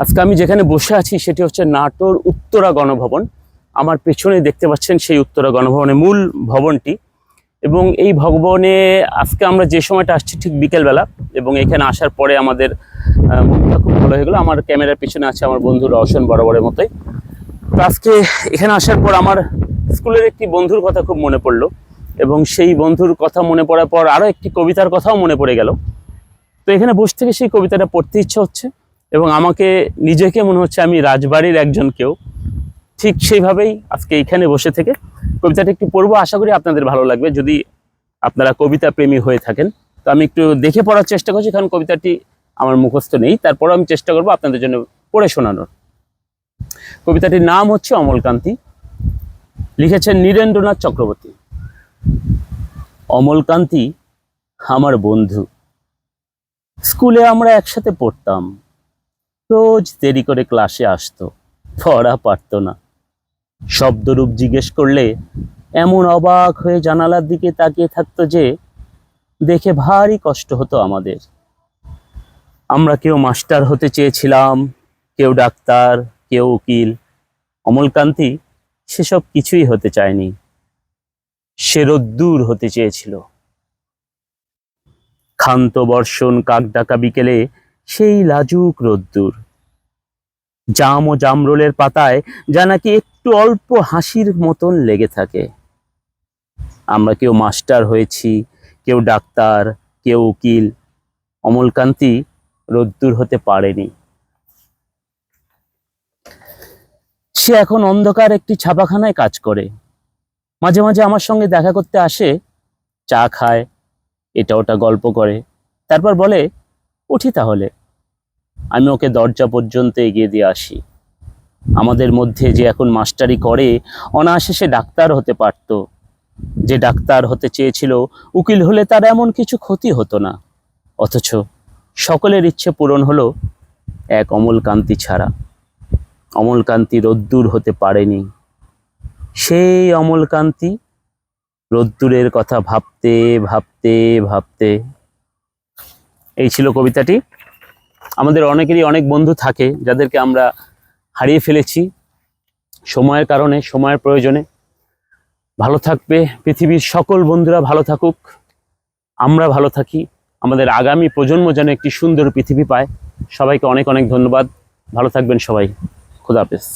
আজকে আমি যেখানে বসে আছি সেটি হচ্ছে নাটোর উত্তরা গণভবন। আমার পেছনে দেখতে পাচ্ছেন সেই উত্তরা গণভবনের মূল ভবনটি। এবং এই ভবনে আজকে আমরা যে সময়টা আসছি ঠিক বিকেলবেলা, এবং এখানে আসার পরে আমাদের মনটা খুব ভালো হয়ে গেলো। আমার ক্যামেরার পিছনে আছে আমার বন্ধু রওশন, বরাবরের মতোই। তো আজকে এখানে আসার পর আমার স্কুলের একটি বন্ধুর কথা খুব মনে পড়লো, এবং সেই বন্ধুর কথা মনে পড়ার পর আরও একটি কবিতার কথাও মনে পড়ে গেল। তো এখানে বসে থেকে সেই কবিতাটা পড়তে ইচ্ছা হচ্ছে, এবং আমাকে নিজেকে মনে হচ্ছে আমি রাজবাড়ির একজন কেউ। ঠিক সেইভাবেই আজকে এইখানে বসে থেকে কবিতাটা একটু পড়বো। আশা করি আপনাদের ভালো লাগবে যদি আপনারা কবিতা প্রেমী হয়ে থাকেন। তো আমি একটু দেখে পড়ার চেষ্টা করছি, কারণ কবিতাটি আমার মুখস্থ নেই। তারপরও আমি চেষ্টা করবো আপনাদের জন্য পড়ে শোনানোর। কবিতাটির নাম হচ্ছে অমলকান্তি, লিখেছেন নীরেন্দ্রনাথ চক্রবর্তী। অমলকান্তি আমার বন্ধু, স্কুলে আমরা একসাথে পড়তাম। রোজ দেরি করে ক্লাসে আসতো, পড়া পারতো না। শব্দরূপ জিজ্ঞেস করলে এমন অবাক হয়ে জানালার দিকে তাকিয়ে থাকতো যে দেখে ভারী কষ্ট হতো আমাদের। আমরা কেউ মাস্টার হতে চেয়েছিলাম, কেউ ডাক্তার, কেউ উকিল। অমলকান্তি সেসব কিছুই হতে চায়নি, সে রোদ্দুর হতে চেয়েছিল। ক্ষান্ত বর্ষণ কাকডাকা বিকেলে সেই লাজুক রোদ্দুর, জাম ও জামরোলের পাতায় যা নাকি একটু অল্প হাসির মতন লেগে থাকে। আমরা কেউ মাস্টার হয়েছি, কেউ ডাক্তার, কেউ উকিল। অমলকান্তি রোদ্দুর হতে পারেনি। সে এখন অন্ধকার একটি ছাপাখানায় কাজ করে। মাঝে মাঝে আমার সঙ্গে দেখা করতে আসে, চা খায়, এটা ওটা গল্প করে, তারপর বলে উঠি তাহলে। আমি ওকে দরজা পর্যন্ত এগিয়ে দিয়ে আসি। আমাদের মধ্যে যে এখন মাস্টারি করে, অনায়াসে সে ডাক্তার হতে পারত। যে ডাক্তার হতে চেয়েছিল, উকিল হলে তার এমন কিছু ক্ষতি হতো না। অথচ সকলের ইচ্ছে পূরণ হলো এক অমলকান্তি ছাড়া। অমলকান্তি রোদ্দুর হতে পারেনি। সেই অমলকান্তি রোদ্দুরের কথা ভাবতে ভাবতে ভাবতে। এই ছিল কবিতাটি। আমাদের অনেকেরই অনেক বন্ধু থাকে যাদেরকে আমরা হারিয়ে ফেলেছি সময়ের কারণে, সময়ের প্রয়োজনে। ভালো থাকবে পৃথিবীর সকল বন্ধুরা, ভালো থাকুক, আমরা ভালো থাকি, আমাদের আগামী প্রজন্ম যেন একটি সুন্দর পৃথিবী পায়। সবাইকে অনেক অনেক ধন্যবাদ। ভালো থাকবেন সবাই। খোদা হাফেজ।